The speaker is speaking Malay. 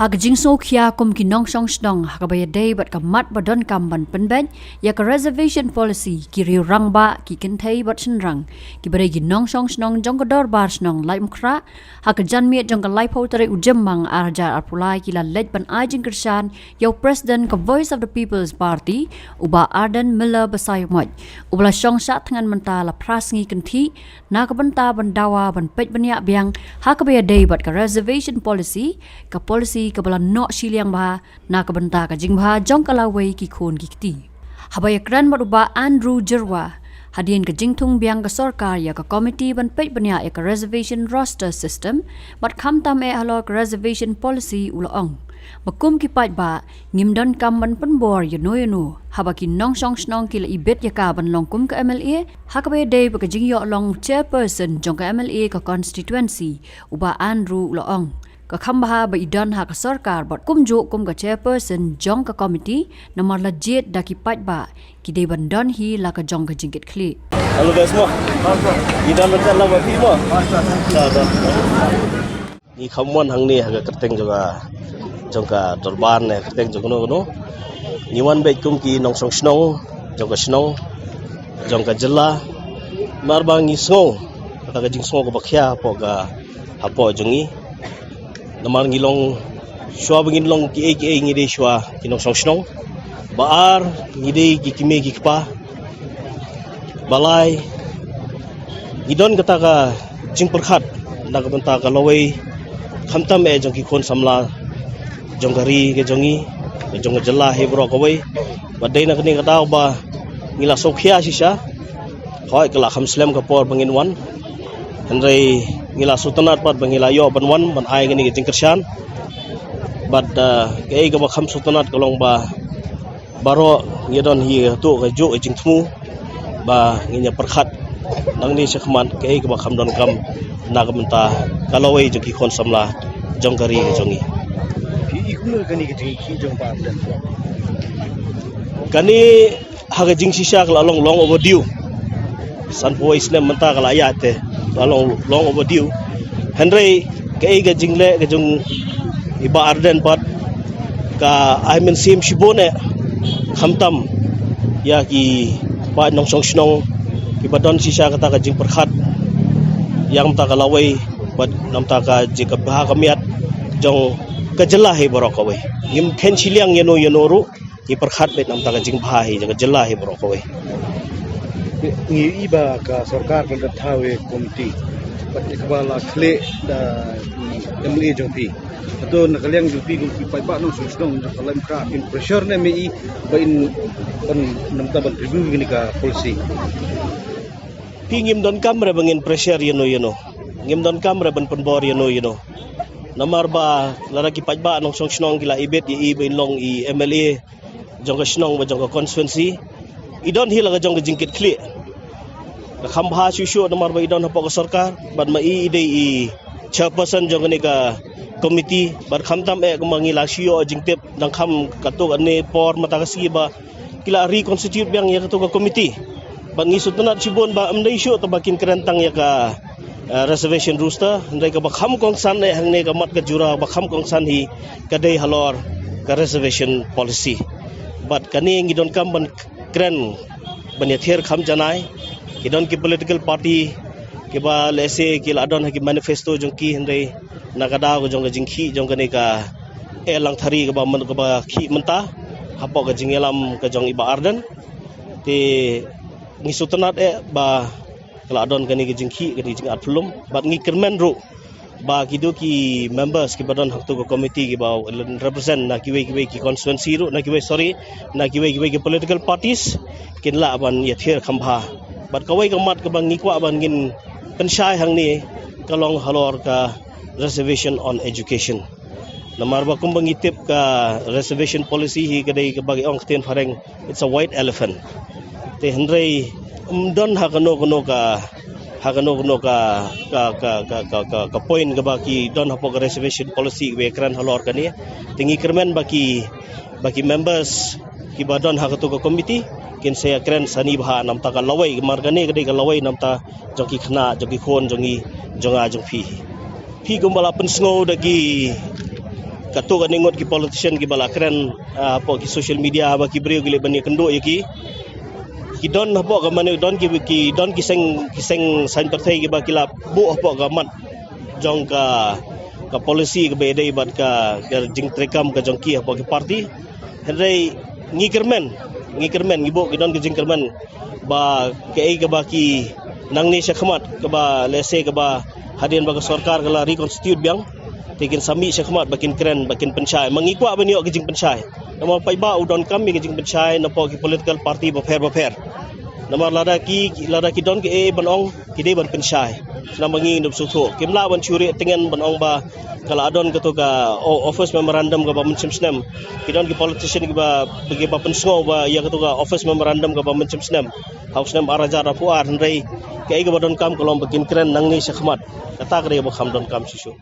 Hak jingso kia kum ki nong song snong hak baya day bat ka mat badon kam ban penben ya ka reservation policy ki riu rang ba ki kentai bat chen rang ki bare gi nong song snong jong ka dor bar snong lai mkra hak jan mi jong ka lai pau tare ujem mang arja arpulai ki la lej ban ajing kersan yo president ka voice of the people's party uba Arden Miller basai moj ubla song sa thangan menta la prasngi kenti na ka banta bandawa ban pej banya biang hak baya day bat ka reservation policy ka policy kabala no siliang ba na kabanta ka jingba jong kalaway ki khon ki kti habaya kran maruba Andrew Jerwa hadien ka jingthung biang ka sarkar ya ka committee ban pej banya ya ka reservation roster system mat kham tam e halok reservation policy ulong makum ki pat ba ngimdon kam ban penbor yono haba ki nong song snong ki la ibet ya ka ban long kum ka MLA hakabe day ba ka jing yo long chairperson jong ka MLA ka constituency uba Andrew ulong ka khamba ba idan ha ka sarkar bot kumjo kum ka chairperson jong ka committee namar la jet da ki pat ba ki de ban don hi la ka jong ka jingit kli halo guys semua idan betul lah buat semua ni khamuan hang ni ha kerteng juga jong ka torban ne kerteng jong no ni wan be kum ki nong song snong jong ka snong jong ka jela mar bang ni snong ta ka jing snong ko bakhya po ga hapo jongi namar ngilong shwa bangin long ki ngide shwa kinong song snong baar ngide ki kime ki kpa balai idon kata ka jing perkhat na ka banta ka lawai khamtam e jong ki khon samla jong gari ke jongi jong jela he bro ko wai badai na kini kata ba ngila sokhia sisa khoi kala kham slam ka por bangin wan handrai ngila sutanat pat bangila yo ban wan ban ai gani jing kershan bad ke ga ba kham sutanat kalong ba baro ngidon hi tu ga jo jing thmu ba nginya perkhat nang ni sekhman ke ga ba kham don kam na ga menta kalawai jo ki khon samla jong gari ke jongi ikumul kani ke ki jong pa dan kani haga jing sisa kala long overdue san voice ne menta kala ayate long overdue henry ke ga jingle ga jung iba Arden pat ka I mean sim shibone khamtam ya ki pa nong song snong ki badon sisa kata ka jing perkhat yang ta kalawai bad nam ta ka jika bah kamiat jong kajela he borokawai ngim khen chiliang yeno ru ki perkhat bet nam ta ka jing bah he jaga jela he borokawai ngi iba ka sarkar ban thawe komiti pat ikbala khle da MLA jong pi to nakaliang jupi ko pai ba no susdong nakalam ka in pressure ne me ba in ban namta ban review ni ka policy pingim don kamera bangin pressure yeno ngim don kamera ban penbor yeno namar ba laraki pajba nong song snong gila ibet i ben long i MLA jong ka snong ba jong ka constituency idon hilaga jong ka jingkit kli khambha shushu namar ba idon hapo ka sarkar bad ma ide i chairperson jong ni ka committee bar khamtam e mangila shio jingtep nang kham katuk ane por mata kasi ba kila reconstitute biang ya katuk ka committee bangi sutunat sibon ba amdai shu to bakin kerentang ya ka reservation rooster ndai ka bakham kong san ne hangne ka mat ka jura bakham kong san hi kadai halor ka reservation policy but kani ngidon kam ban kren ban yather kham janai kidon ki political party ke ba lese ki ladon ha ki manifesto jong ki ndai nakada ko jong jingki jong kani ka elang thari ka ba man ka ba khi menta hapo ka jingelam ka jong iba Arden te ngisutanat e ba ladon kani ki jingki ka jing atflum bat ngi kermen ru ba kido ki members ki badon hakto ko committee ki ba represent na ki we ki constituency ru na ki we ki political parties kin la ban yather khambha bat kawai kamat ka bang ngikwa ban ngin pensyai hang ni kalong halor ka reservation on education namar ba kumbang itip ka reservation policy hi kadai ka bagi ong ten fareng it's a white elephant te hendrei don hakano ka point ka baki don hapo ka reservation policy we kran halor kani tingi kermen baki members ki badon hakato ka committee kin saya kren sani bha nam ta ka lawai margane kadai ka lawai nam ta joki khna joki khon jongi jonga jong phi gumbala pensngo dagi katuk aningot ki politician ki bala keren po ki social media ba ki brio gile bani kendo ki don po ka manu don ki don ki seng sain partai ki ba kila bu po ka mat jong ka policy ka bede bat ka jing trekam ka jong ki po ki party henry ngikermen ngibo ki don ki jingkermen ba ke ba ki nang ni sya khamat ka ba lese ka ba hadian ba ka sarkar kala reconstitute biang tekin sami sya khamat bakin keren bakin penchai mangikwa ba niyo kijing penchai nama paiba udon kami kijing penchai na po ki political party ba fair nama lada ki don ki banong ki de ban penchai na mangi nup sutho kimla ban churi tengen banong ba kala adon ka to ka office memorandum ka ba mencim snem ki don ki politician ki ba bagi ba pensngo ba ya ka to ka office memorandum ka ba mencim snem haus nem araja rapuar ndai ke ga ba don kam kolom bakin keren nang ni sya khamat kata ka ba kham don kam susu